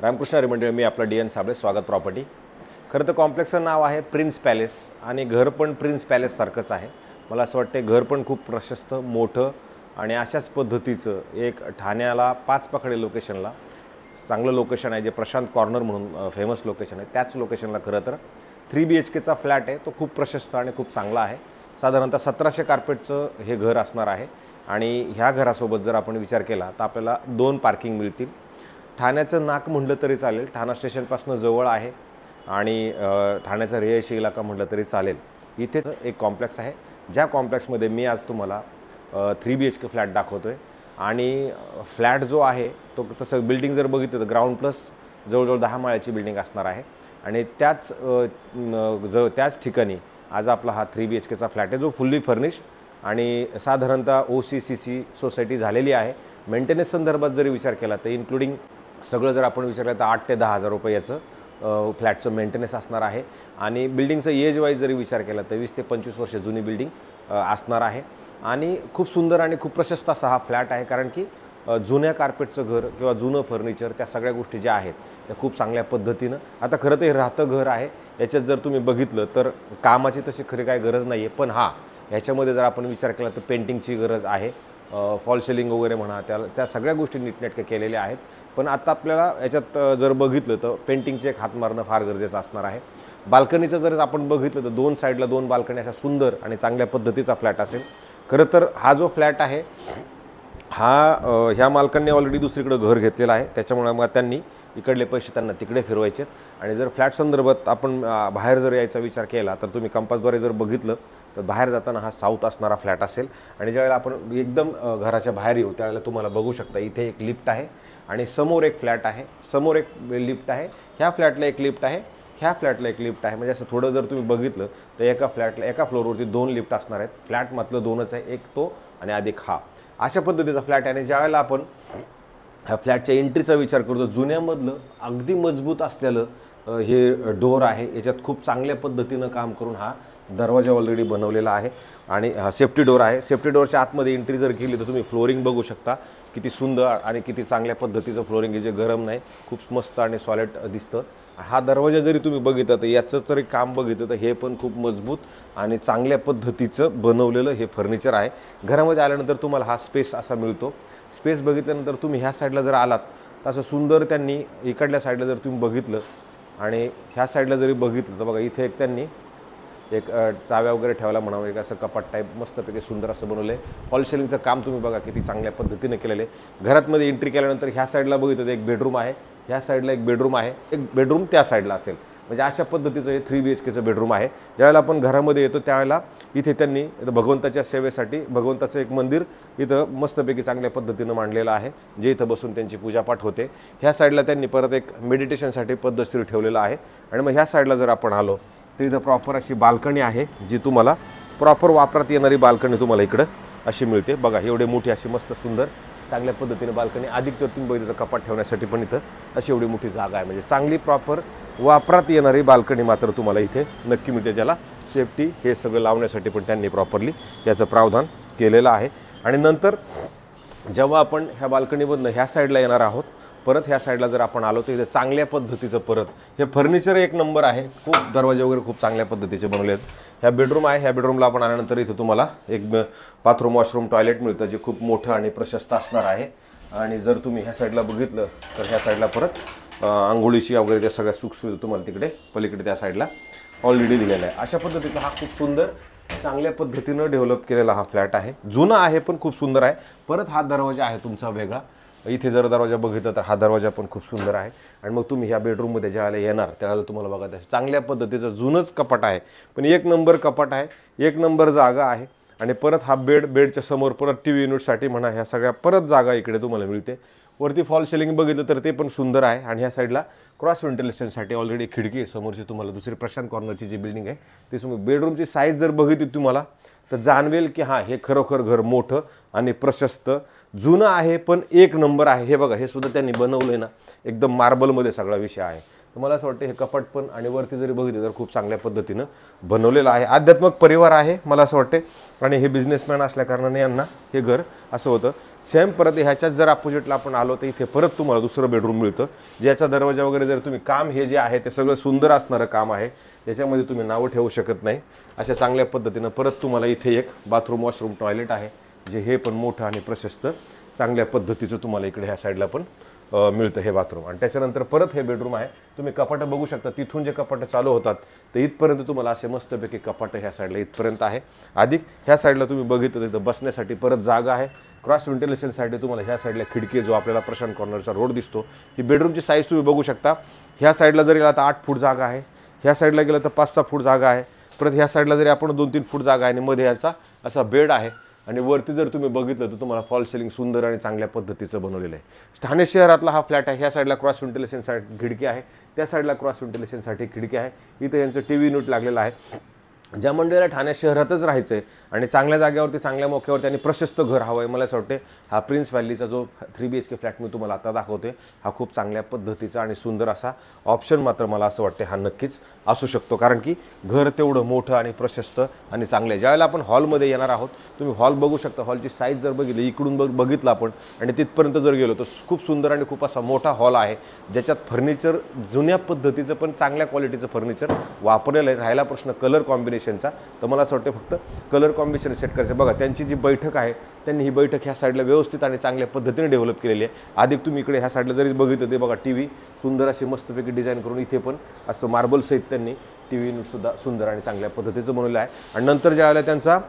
रामकृष्ण हरी मंडळी, मी आपला डी.एन. साबळे, स्वागत प्रॉपर्टी. खरं तर कॉम्प्लेक्सचं नाव आहे प्रिन्स पॅलेस आणि घर पण प्रिन्स पॅलेस सारखंच आहे. मला असं वाटतं घर पण खूप प्रशस्त, मोठं आणि अशाच पद्धतीचं एक ठाण्याला 5 पाखडे लोकेशनला चांगलं लोकेशन आहे, जे प्रशांत कॉर्नर म्हणून फेमस लोकेशन आहे. त्याच लोकेशनला खरं तर 3 BHKचा फ्लॅट आहे. तो खूप प्रशस्त आणि खूप चांगला आहे. साधारणतः 1700 कार्पेटचं हे घर असणार आहे आणि ह्या घरासोबत जर आपण विचार केला तर आपल्याला 2 पार्किंग मिळतील. ठाण्याचं नाक म्हटलं तरी चालेल, ठाणा स्टेशनपासून जवळ आहे आणि ठाण्याचा रहिवासी इलाका म्हटलं तरी चालेल. इथे एक कॉम्प्लेक्स आहे, ज्या कॉम्प्लेक्समध्ये मी आज तुम्हाला 3 BHK फ्लॅट दाखवतो आहे. आणि फ्लॅट जो आहे तो तसं बिल्डिंग जर बघितलं तर ग्राउंड प्लस जवळजवळ 10 माळ्याची बिल्डिंग असणार आहे आणि त्याच ठिकाणी आज आपला हा 3 BHKचा फ्लॅट आहे, जो फुल्ली फर्निश्ड आणि साधारणतः OCCC सोसायटी झालेली आहे. मेंटेनन्स संदर्भात जरी विचार केला तर इन्क्लुडिंग सगळं जर आपण विचारलं तर 8 ते 10 हजार रुपये याचं फ्लॅटचं मेंटेनन्स असणार आहे. आणि बिल्डिंगचं एज वाईज जरी विचार केला तर 20 ते 25 वर्ष जुनी बिल्डिंग असणार आहे. आणि खूप सुंदर आणि खूप प्रशस्त असा हा फ्लॅट आहे, कारण की जुन्या कार्पेटचं घर किंवा जुनं फर्निचर त्या सगळ्या गोष्टी ज्या आहेत त्या खूप चांगल्या पद्धतीनं आता खरं तर हे राहतं घर आहे. याच्यात जर तुम्ही बघितलं तर कामाची तशी खरी काय गरज नाही आहे, पण ह्याच्यामध्ये जर आपण विचार केला तर पेंटिंगची गरज आहे. फॉल सिलिंग वगैरे म्हणा, त्या सगळ्या गोष्टी नीटनेटक्या केलेल्या आहेत. पण आता आपल्याला याच्यात जर बघितलं तर पेंटिंगचे एक हात मारणं फार गरजेचं असणार आहे. बाल्कनीचं जर आपण बघितलं तर 2 साईडला 2 बाल्कनी अशा सुंदर आणि चांगल्या पद्धतीचा फ्लॅट असेल. खरं तर हा जो फ्लॅट आहे ह्या मालकांनी ऑलरेडी दुसरीकडे घर घेतलेलं आहे, त्याच्यामुळे मग त्यांनी इकडले पैसे त्यांना तिकडे फिरवायचे. आणि जर फ्लॅट संदर्भात आपण बाहेर जर यायचा विचार केला तर तुम्ही कंपासद्वारे जर बघितलं तर बाहेर जाताना हा साऊथ असणारा फ्लॅट असेल. आणि ज्यावेळेला आपण एकदम घराच्या बाहेर येऊ त्यावेळेला तुम्हाला बघू शकता इथे एक लिफ्ट आहे आणि समोर एक फ्लॅट आहे, समोर एक लिफ्ट आहे, ह्या फ्लॅटला एक लिफ्ट आहे, ह्या फ्लॅटला एक लिफ्ट आहे. म्हणजे असं थोडं जर तुम्ही बघितलं तर एका फ्लॅटला एका फ्लोअरवरती 2 लिफ्ट असणार आहेत. फ्लॅटमधलं 2च आहे, एक तो आणि अधिक हा, अशा पद्धतीचा फ्लॅट आहे. आणि ज्यावेळेला आपण ह्या फ्लॅटच्या एंट्रीचा विचार करतो, जुन्यामधलं अगदी मजबूत असलेलं हे डोअर आहे. याच्यात खूप चांगल्या पद्धतीनं काम करून हा दरवाजा ऑलरेडी बनवलेला आहे आणि सेफ्टी डोअर आहे. सेफ्टी डोअरच्या आतमध्ये एंट्री जर केली तर तुम्ही फ्लोरिंग बघू शकता, किती सुंदर आणि किती चांगल्या पद्धतीचं फ्लोरिंग आहे, जे गरम नाही, खूप मस्त आणि सॉलिड दिसतं. हा दरवाजा जरी तुम्ही बघितलं तर याचं जरी काम बघितलं तर हे पण खूप मजबूत आणि चांगल्या पद्धतीचं बनवलेलं हे फर्निचर आहे. घरामध्ये आल्यानंतर तुम्हाला हा स्पेस असा मिळतो. स्पेस बघितल्यानंतर तुम्ही ह्या साईडला जर आलात तर असं सुंदर त्यांनी इकडल्या साईडला जर तुम्ही बघितलं आणि ह्या साईडला जरी बघितलं तर बघा इथे एक त्यांनी एक चाव्या वगैरे ठेवायला म्हणावं, एक असं कपाट टाईप मस्तपैकी सुंदर असं बनवलं आहे. फॉल सिलिंगचं काम तुम्ही बघा किती चांगल्या पद्धतीने केलेलं आहे. घरातमध्ये एंट्री केल्यानंतर ह्या साईडला बघितलं तर एक बेडरूम आहे, ह्या साईडला एक बेडरूम आहे, एक बेडरूम त्या साईडला असेल. म्हणजे अशा पद्धतीचं हे 3 BHKचं बेडरूम आहे. ज्यावेळेला आपण घरामध्ये येतो त्यावेळेला इथे त्यांनी भगवंताच्या सेवेसाठी भगवंताचं एक मंदिर इथं मस्तपैकी चांगल्या पद्धतीनं मांडलेलं आहे, जे इथं बसून त्यांची पूजापाठ होते. ह्या साईडला त्यांनी परत एक मेडिटेशनसाठी पद्धतशीर ठेवलेलं आहे. आणि मग ह्या साईडला जर आपण आलो तर इथं प्रॉपर अशी बाल्कनी आहे, जी तुम्हाला प्रॉपर वापरात येणारी बाल्कनी तुम्हाला इकडं अशी मिळते. बघा एवढी मोठी अशी मस्त सुंदर चांगल्या पद्धतीने बाल्कनी, अधिक तर तुम्ही बघितलं कपाट ठेवण्यासाठी पण इथं अशी एवढी मोठी जागा आहे. म्हणजे चांगली प्रॉपर वापरात येणारी बाल्कनी मात्र तुम्हाला इथे नक्की मिळते, ज्याला सेफ्टी हे सगळं लावण्यासाठी पण त्यांनी प्रॉपरली याचं प्रावधान केलेलं आहे. आणि नंतर जेव्हा आपण ह्या बाल्कनीमधनं ह्या साईडला येणार आहोत, परत ह्या साईडला जर आपण आलो तर इथे चांगल्या पद्धतीचं परत हे फर्निचर एक नंबर आहे. खूप दरवाजे वगैरे खूप चांगल्या पद्धतीचे बनवले आहेत. ह्या बेडरूम आहे, ह्या बेडरूमला आपण आल्यानंतर इथे तुम्हाला एक बाथरूम वॉशरूम टॉयलेट मिळतं, जे खूप मोठं आणि प्रशस्त असणार आहे. आणि जर तुम्ही ह्या साईडला बघितलं तर ह्या साईडला परत आंघोळीची वगैरे त्या सगळ्या सुखसुविधा तुम्हाला तिकडे पलीकडे त्या साईडला ऑलरेडी दिलेला आहे. अशा पद्धतीचा हा खूप सुंदर चांगल्या पद्धतीनं डेव्हलप केलेला हा फ्लॅट आहे. जुना आहे पण खूप सुंदर आहे. परत हा दरवाजा आहे तुमचा वेगळा. इथे जर दरवाजा बघितला तर हा दरवाजा पण खूप सुंदर आहे. आणि मग तुम्ही ह्या बेडरूममध्ये ज्यावेळेला येणार त्यावेळेला तुम्हाला बघा त्याच्या चांगल्या पद्धतीचं जुनंच कपाट आहे, पण एक नंबर कपाट आहे, एक नंबर जागा आहे. आणि परत हा बेडच्या समोर परत TV युनिटसाठी म्हणा ह्या सगळ्या परत जागा इकडे तुम्हाला मिळते. वरती फॉल सिलिंग बघितलं तर ते पण सुंदर आहे. आणि ह्या साईडला क्रॉस व्हेंटिलेशनसाठी ऑलरेडी खिडकी आहे समोरची तुम्हाला, दुसरी प्रशांत कॉर्नरची जी बिल्डिंग आहे ती समोर. बेडरूमची साईज जर बघितली तुम्हाला तर जाणवेल की हे खरोखर घर मोठं आणि प्रशस्त जुनं आहे, पण एक नंबर आहे. हे बघा हे सुद्धा त्यांनी बनवलं आहे ना, एकदम मार्बलमध्ये सगळा विषय आहे. तर मला असं वाटतं हे कपाट पण आणि वरती जरी बघितलं तर खूप चांगल्या पद्धतीनं बनवलेलं आहे. आध्यात्मिक परिवार आहे मला असं वाटते आणि हे बिझनेसमॅन असल्या कारणाने यांना हे घर असं होतं. सेम परत ह्याच्याच जर अपोजिटला आपण आलो तर इथे परत तुम्हाला दुसरं बेडरूम मिळतं, ज्याचा दरवाजा वगैरे जर तुम्ही काम हे जे आहे ते सगळं सुंदर असणारं काम आहे, याच्यामध्ये तुम्ही नावं ठेवू शकत नाही. अशा चांगल्या पद्धतीनं परत तुम्हाला इथे एक बाथरूम वॉशरूम टॉयलेट आहे, जे हे पण मोठं आणि प्रशस्त चांगल्या पद्धतीचं तुम्हाला इकडे ह्या साईडला पण मिळतं हे बाथरूम. आणि त्याच्यानंतर परत हे बेडरूम आहे. तुम्ही कपाटं बघू शकता, तिथून जे कपाटं चालू होतात तर इथपर्यंत तुम्हाला असे मस्तपैकी कपाटं ह्या साईडला इथपर्यंत आहे. अधिक ह्या साईडला तुम्ही बघितलं तिथं बसण्यासाठी परत जागा आहे. क्रॉस व्हेंटिलेशनसाठी तुम्हाला ह्या साईडला खिडकी, जो आपल्याला प्रशांत कॉर्नरचा रोड दिसतो, ही बेडरूमची साईज तुम्ही बघू शकता. ह्या साईडला जरी गेला तर 8 फूट जागा आहे, ह्या साईडला गेलं तर 5-6 फूट जागा आहे. परत ह्या साईडला जरी आपण 2-3 फूट जागा आहे आणि मध्ये याचा असा बेड आहे. आणि वरती जर तुम्ही बघितलं तर तुम्हाला फॉल सिलिंग सुंदर आणि चांगल्या पद्धतीचं बनवलेलं आहे. ठाणे शहरातला हा फ्लॅट आहे. ह्या साईडला क्रॉस व्हेंटिलेशनसाठी खिडकी आहे, त्या साईडला क्रॉस व्हेंटिलेशनसाठी खिडकी आहे. इथं यांचं टीव्ही युनिट लागलेलं आहे. ज्या मंडळीला ठाणे शहरातच राहायचं आहे आणि चांगल्या जागेवरती चांगल्या मोक्यावरती आणि प्रशस्त घर हवं आहे, मला असं वाटते हा प्रिन्स व्हॅलीचा जो 3 BHK फ्लॅट मी तुम्हाला आता दाखवते, हा खूप चांगल्या पद्धतीचा आणि सुंदर असा ऑप्शन मात्र मला असं वाटते हा नक्कीच असू शकतो. कारण की घर तेवढं मोठं आणि प्रशस्त आणि चांगलं आहे. ज्यावेळेला आपण हॉलमध्ये येणार आहोत, तुम्ही हॉल बघू शकता. हॉलची साईज जर बघितली, इकडून बघितलं आपण आणि तिथपर्यंत जर गेलो तर खूप सुंदर आणि खूप असा मोठा हॉल आहे, ज्याच्यात फर्निचर जुन्या पद्धतीचं पण चांगल्या क्वालिटीचं फर्निचर वापरलेलं आहे. राहिला प्रश्न कलर कॉम्बिनेशनचा, तर मला असं वाटतं फक्त कलर कॉम्बिनेशन सेट करायचं. बघा त्यांची जी बैठक आहे, त्यांनी ही बैठक ह्या साईडला व्यवस्थित आणि चांगल्या पद्धतीने डेव्हलप केलेली आहे. अधिक तुम्ही इकडे ह्या साईडला जरी बघितलं ते बघा टीव्ही सुंदर अशी मस्तपैकी डिझाईन करून इथे पण असं मार्बल सहित त्यांनी टीव्ही सुद्धा सुंदर आणि चांगल्या पद्धतीचं बनवलं आहे. आणि नंतर ज्या वेळेला त्यांचा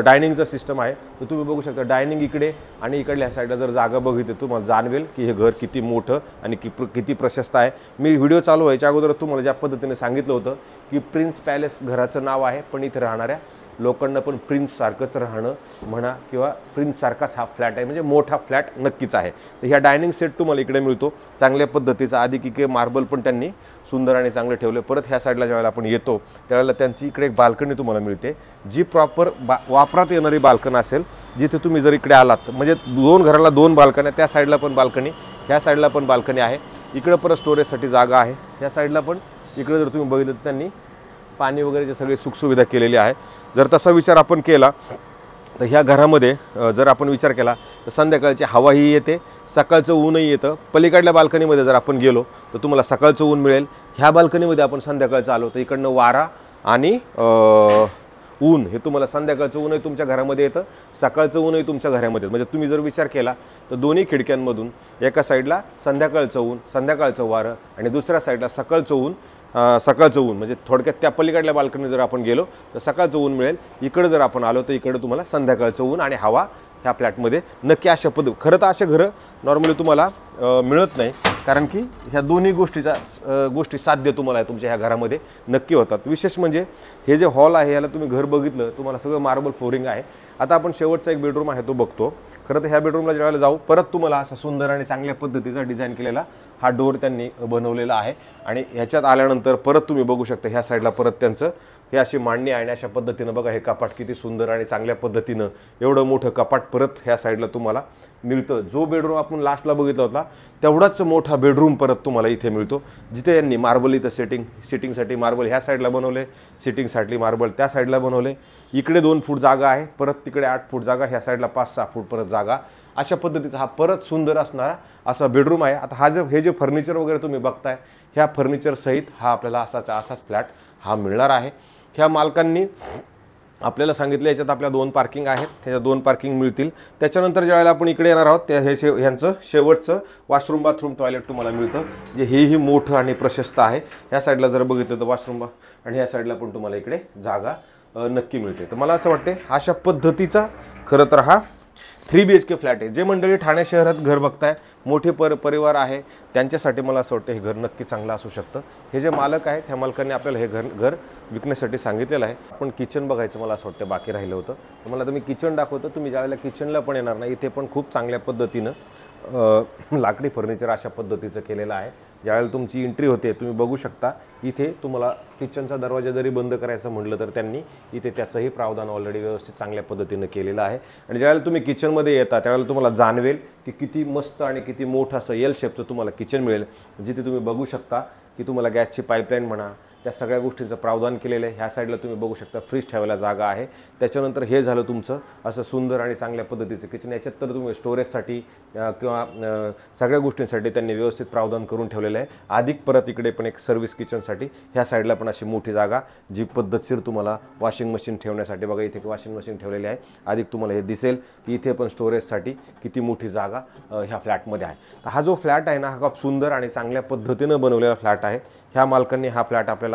डायनिंगचा सिस्टम आहे, तर तुम्ही बघू शकता डायनिंग इकडे आणि इकडल्या ह्या साईडला जर जागा बघितली तुम्हाला जाणवेल की हे घर किती मोठं आणि किती प्रशस्त आहे. मी व्हिडिओ चालू व्हायच्या अगोदर तुम्हाला ज्या पद्धतीने सांगितलं होतं की प्रिन्स पॅलेस घराचं नाव आहे, पण इथे राहणाऱ्या लोकांना पण प्रिन्स सारखंच राहणं म्हणा किंवा प्रिन्स सारखाच हा फ्लॅट आहे, म्हणजे मोठा फ्लॅट नक्कीच आहे. तर ह्या डायनिंग सेट तुम्हाला इकडे मिळतो चांगल्या पद्धतीचा. आधी की मार्बल पण त्यांनी सुंदर आणि चांगले ठेवले. परत ह्या साईडला ज्यावेळेला आपण येतो त्यावेळेला त्यांची इकडे एक बाल्कनी तुम्हाला मिळते, जी प्रॉपर वापरात येणारी बाल्कनी असेल. जिथे तुम्ही जर इकडे आलात म्हणजे 2 घराला 2 बाल्कनी, त्या साईडला पण बाल्कनी, ह्या साईडला पण बाल्कनी आहे. इकडे परत स्टोरेजसाठी जागा आहे. ह्या साईडला पण इकडे जर तुम्ही बघितलं तर त्यांनी पाणी वगैरेची सगळी सुखसुविधा केलेली आहे. जर तसा विचार आपण केला तर ह्या घरामध्ये जर आपण विचार केला तर संध्याकाळची हवाही येते, सकाळचं ऊनही येतं. पलीकडल्या बाल्कनीमध्ये जर आपण गेलो तर तुम्हाला सकाळचं ऊन मिळेल. ह्या बाल्कनीमध्ये आपण संध्याकाळचं आलो तर इकडनं वारा आणि ऊन हे तुम्हाला संध्याकाळचं ऊनही तुमच्या घरामध्ये येतं, सकाळचं ऊनही तुमच्या घरामध्ये. म्हणजे तुम्ही जर विचार केला तर दोन्ही खिडक्यांमधून एका साईडला संध्याकाळचं ऊन, संध्याकाळचं वारं आणि दुसऱ्या साईडला सकाळचं ऊन म्हणजे थोडक्यात त्या पलीकडल्या बाल्कनी जर आपण गेलो तर सकाळचं ऊन मिळेल. इकडे जर आपण आलो तर इकडे तुम्हाला संध्याकाळचं ऊन आणि हवा ह्या फ्लॅटमध्ये नक्की अशा खरं तर असे घरं नॉर्मली तुम्हाला मिळत नाही, कारण की ह्या दोन्ही गोष्टी साध्य तुम्हाला तुमच्या ह्या घरामध्ये नक्की होतात. विशेष म्हणजे हे जे हॉल आहे याला तुम्ही घर बघितलं तुम्हाला सगळं मार्बल फ्लोरिंग आहे. आता आपण शेवटचा एक बेडरूम आहे तो बघतो. खरं तर ह्या बेडरूमला ज्यावेळेला जाऊ परत तुम्हाला असा सुंदर आणि चांगल्या पद्धतीचा डिझाईन केलेला हा डोर त्यांनी बनवलेला आहे. आणि ह्याच्यात आल्यानंतर परत तुम्ही बघू शकता ह्या साईडला परत त्यांचं हे अशी मांडणी आहे आणि अशा पद्धतीनं बघा हे कपाट किती सुंदर आणि चांगल्या पद्धतीनं एवढं मोठं कपाट परत ह्या साईडला तुम्हाला मिळतं. जो बेडरूम आपण लास्टला बघितला होता तेवढाच मोठा बेडरूम परत तुम्हाला इथे मिळतो, जिथे यांनी मार्बल इथं सिटिंगसाठी मार्बल ह्या साईडला बनवले, सिटिंगसाठी मार्बल त्या साईडला बनवले. इकडे 2 फूट जागा आहे, परत तिकडे 8 फूट जागा, ह्या साईडला 5-6 फूट परत जागा. अशा पद्धतीचा हा परत सुंदर असणारा असा बेडरूम आहे. आता हे जे फर्निचर वगैरे तुम्ही बघताय ह्या फर्निचर सहित हा आपल्याला असाच फ्लॅट हा मिळणार आहे. ह्या मालकांनी आपल्याला सांगितलं याच्यात आपल्या 2 पार्किंग आहेत, त्याच्या 2 पार्किंग मिळतील. त्याच्यानंतर ज्यावेळेला आपण इकडे येणार आहोत त्या ह्यांचं शेवटचं वॉशरूम बाथरूम टॉयलेट तुम्हाला मिळतं, जे हेही मोठं आणि प्रशस्त आहे. ह्या साईडला जर बघितलं तर वॉशरूम आणि ह्या साईडला पण तुम्हाला इकडे जागा नक्की मिळते. तर मला असं वाटते अशा पद्धतीचा खरं तर हा 3 BHK फ्लॅट आहे. जे मंडळी ठाणे शहरात घर बघताय, मोठे परिवार आहे, त्यांच्यासाठी मला असं वाटतं हे घर नक्की चांगलं असू शकतं. हे जे मालक आहेत ह्या मालकांनी आपल्याला हे घर विकण्यासाठी सांगितलेलं आहे. आपण किचन बघायचं मला असं वाटतं बाकी राहिलं होतं, तर मला तर मी किचन दाखवतो. तुम्ही ज्यावेळेला किचनला पण येणार नाही, इथे पण खूप चांगल्या पद्धतीनं लाकडी फर्निचर अशा पद्धतीचं केलेलं आहे। ज्यावेळेला तुमची एंट्री होते तुम्ही बघू शकता इथे तुम्हाला किचनचा दरवाजा जरी बंद करायचं म्हटलं तर त्यांनी इथे त्याचंही प्रावधान ऑलरेडी व्यवस्थित चांगल्या पद्धतीनं केलेलं आहे। आणि ज्यावेळेला तुम्ही किचनमध्ये येता त्यावेळेला तुम्हाला जाणवेल की किती मस्त आणि किती मोठं असं एल शेपचं तुम्हाला किचन मिळेल, जिथे तुम्ही बघू शकता की तुम्हाला गॅसची पाईपलाईन म्हणा त्या सगळ्या गोष्टींचं प्रावधान केलेलं आहे। ह्या साईडला तुम्ही बघू शकता फ्रीज ठेवायला जागा आहे। त्याच्यानंतर हे झालं तुमचं असं सुंदर आणि चांगल्या पद्धतीचं किचन। याच्यात तर तुम्ही स्टोरेजसाठी किंवा सगळ्या गोष्टींसाठी त्यांनी व्यवस्थित प्रावधान करून ठेवलेलं आहे। अधिक परत इकडे पण एक सर्व्हिस किचनसाठी ह्या साईडला पण अशी मोठी जागा जी पद्धतशीर तुम्हाला वॉशिंग मशीन ठेवण्यासाठी, बघा इथे वॉशिंग मशीन ठेवलेली आहे। अधिक तुम्हाला हे दिसेल की इथे पण स्टोरेजसाठी किती मोठी जागा ह्या फ्लॅटमध्ये आहे। तर हा जो फ्लॅट आहे ना हा खूप सुंदर आणि चांगल्या पद्धतीनं बनवलेला फ्लॅट आहे। ह्या मालकांनी हा फ्लॅट आपल्याला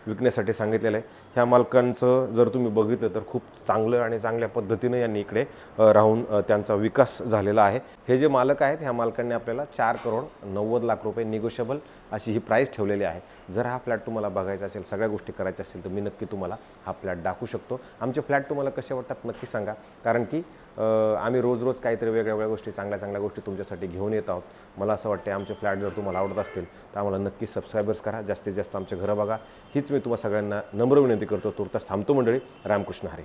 विकण्यासाठी सांगितलेलं आहे। ह्या मालकांचं जर तुम्ही बघितलं तर खूप चांगलं आणि चांगल्या पद्धतीनं यांनी इकडे राहून त्यांचा विकास झालेला आहे। हे जे मालक आहेत ह्या मालकांनी आपल्याला 4,90,00,000 रुपये निगोशिएबल अशी ही प्राईस ठेवलेली आहे। जर हा फ्लॅट तुम्हाला बघायचा असेल, सगळ्या गोष्टी करायच्या असेल तर मी नक्की तुम्हाला हा फ्लॅट दाखवू शकतो। आमचे फ्लॅट तुम्हाला कसे वाटतात नक्की सांगा, कारण की आम्ही रोज काहीतरी वेगळ्या गोष्टी चांगल्या गोष्टी तुमच्यासाठी घेऊन येत आहोत। मला असं वाटतं आमचे फ्लॅट जर तुम्हाला आवडत असतील तर आम्हाला नक्की सबस्क्रायबर्स करा, जास्तीत जास्त आमचे घरं बघा, हीच मी तुम्हा सगळ्यांना नम्र विनंती करतो। तुर्तास थांबतो मंडळी। रामकृष्ण हरी।